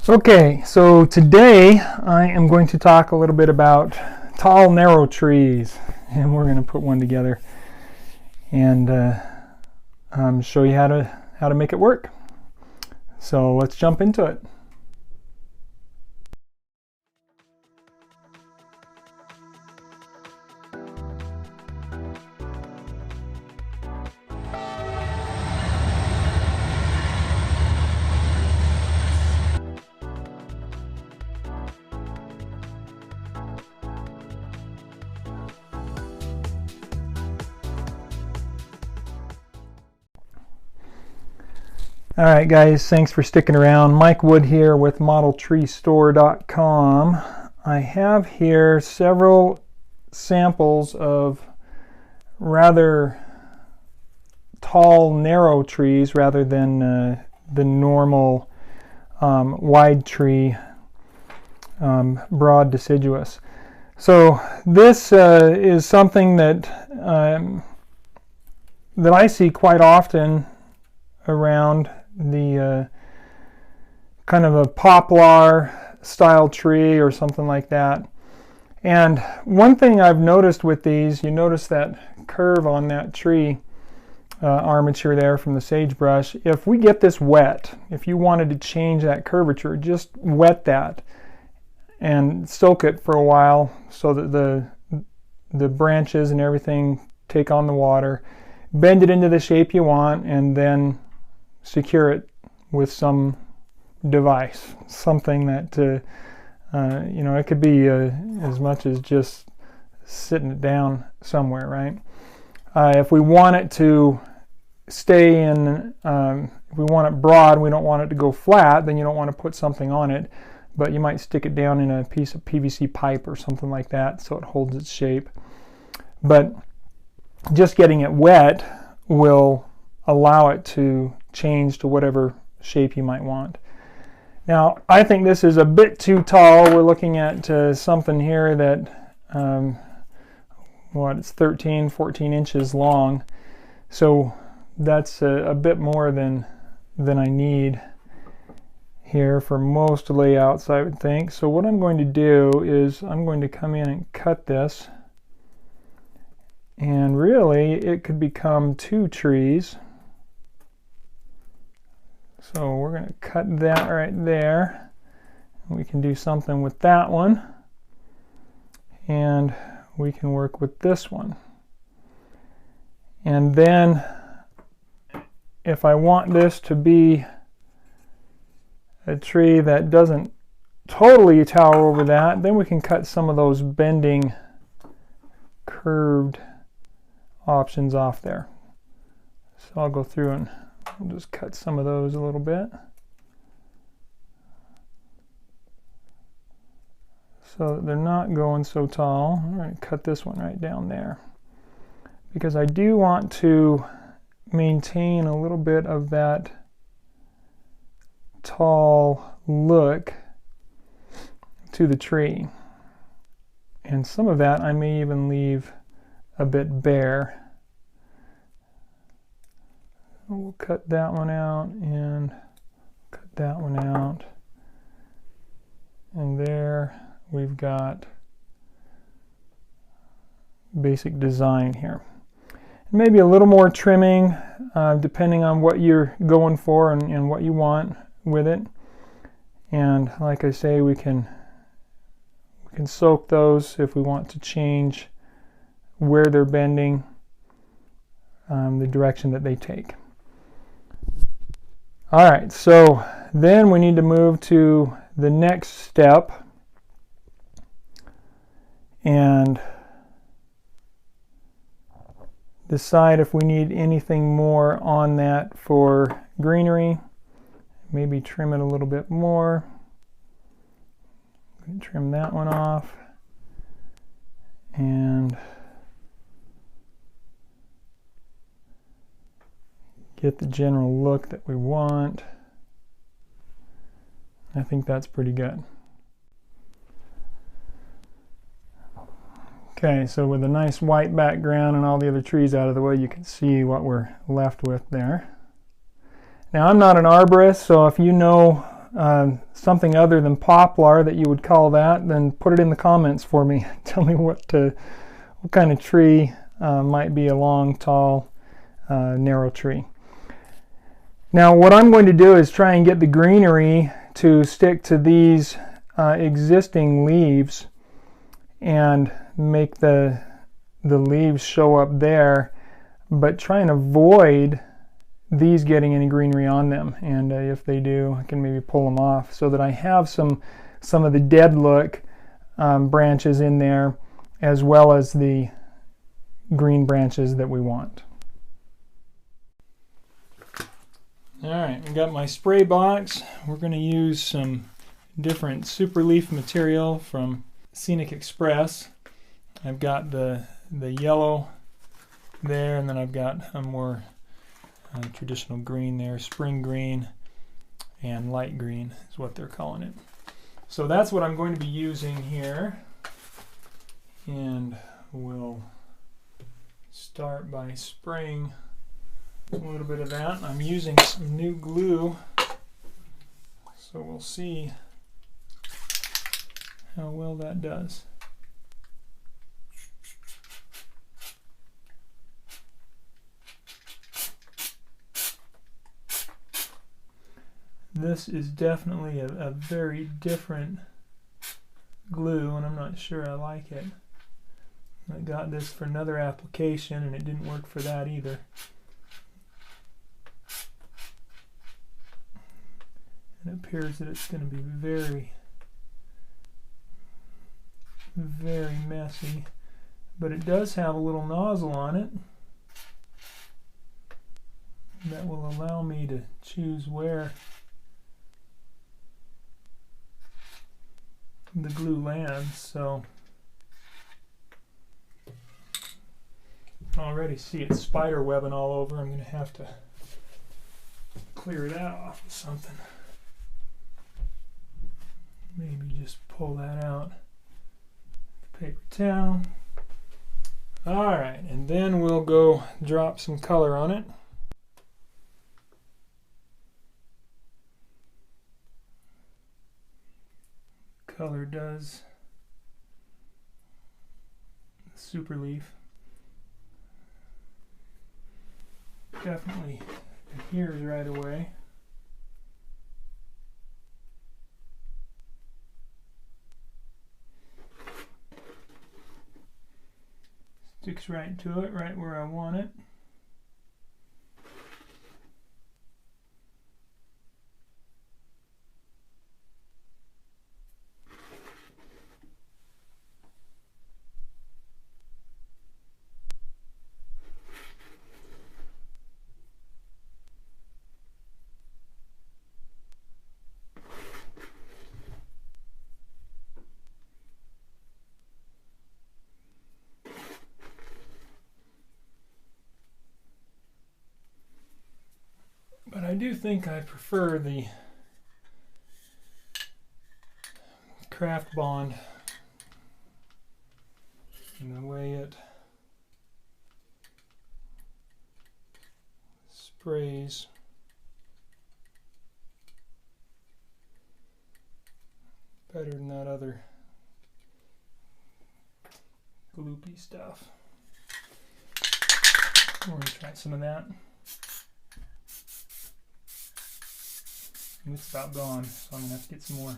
Okay, so today I am going to talk a little bit about tall, narrow trees, and we're going to put one together and show you how to make it work. So let's jump into it. All right, guys, thanks for sticking around. Mike Wood here with ModelTreeStore.com. I have here several samples of rather tall, narrow trees rather than the normal wide tree, broad deciduous. So this is something that that I see quite often around the kind of a poplar style tree or something like that. And one thing I've noticed with these, you notice that curve on that tree armature there from the sagebrush. If we get this wet, if you wanted to change that curvature, just wet that and soak it for a while so that the branches and everything take on the water. Bend it into the shape you want and then secure it with some device, something that it could be as much as just sitting it down somewhere, right? If we want it to stay in, if we want it broad, we don't want it to go flat, then you don't want to put something on it, but you might stick it down in a piece of PVC pipe or something like that so it holds its shape. But just getting it wet will allow it to change to whatever shape you might want. Now, I think this is a bit too tall. We're looking at something here that, it's 13, 14 inches long. So that's a bit more than I need here for most layouts, I would think. So what I'm going to do is I'm going to come in and cut this. And really, it could become two trees. So we're going to cut that right there. We can do something with that one. And we can work with this one. And then if I want this to be a tree that doesn't totally tower over that, then we can cut some of those bending, curved options off there. So I'll go through and we'll just cut some of those a little bit. So that they're not going so tall. I'm going to cut this one right down there. Because I do want to maintain a little bit of that tall look to the tree. And some of that I may even leave a bit bare. We'll cut that one out and cut that one out. And there we've got basic design here. Maybe a little more trimming depending on what you're going for and what you want with it. And like I say, we can soak those if we want to change where they're bending, the direction that they take. All right, so then we need to move to the next step and decide if we need anything more on that for greenery. Maybe trim it a little bit more. I'm going to trim that one off and get the general look that we want. I think that's pretty good. Okay, so with a nice white background and all the other trees out of the way, you can see what we're left with there. Now, I'm not an arborist, so if you know something other than poplar that you would call that, then put it in the comments for me. Tell me what kind of tree might be a long, tall, narrow tree. Now what I'm going to do is try and get the greenery to stick to these existing leaves and make the leaves show up there, but try and avoid these getting any greenery on them. And if they do, I can maybe pull them off so that I have some of the dead look branches in there, as well as the green branches that we want. Alright, I've got my spray box. We're going to use some different super leaf material from Scenic Express. I've got the yellow there, and then I've got a more traditional green there, spring green and light green is what they're calling it. So that's what I'm going to be using here, and we'll start by spraying a little bit of that. I'm using some new glue, so we'll see how well that does. This is definitely a very different glue, and I'm not sure I like it. I got this for another application and it didn't work for that either. It appears that it's going to be very, very messy, but it does have a little nozzle on it that will allow me to choose where the glue lands. So I already see it spider webbing all over. I'm going to have to clear that off with something. Maybe just pull that out. Paper towel. Alright, and then we'll go drop some color on it. Color does super leaf. Definitely adheres right away. Sticks right to it, right where I want it. But I do think I prefer the Craft Bond and the way it sprays. Better than that other gloopy stuff. We're going to try some of that. It's about gone, so I'm going to have to get some more.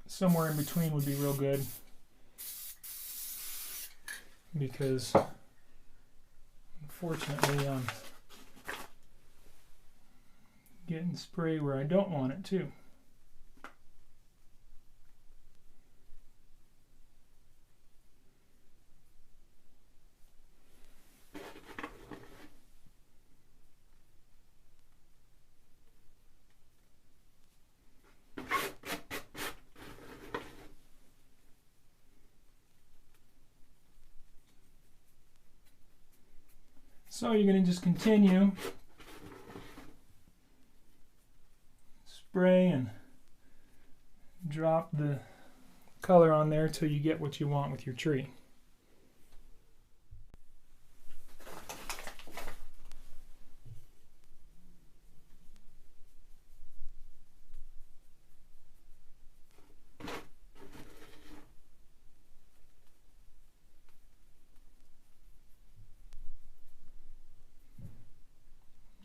Somewhere in between would be real good, because unfortunately I'm getting spray where I don't want it to. So you're going to just continue spray and drop the color on there till you get what you want with your tree.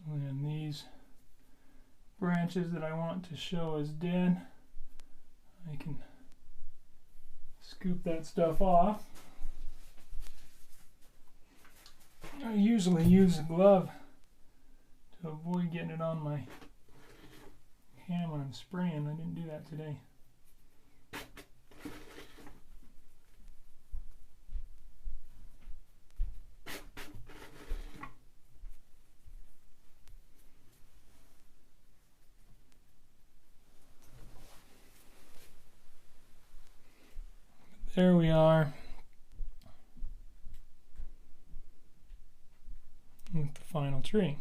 And these branches that I want to show as dead, I can scoop that stuff off. I usually use a glove to avoid getting it on my hand when I'm spraying. I didn't do that today. There we are with the final tree.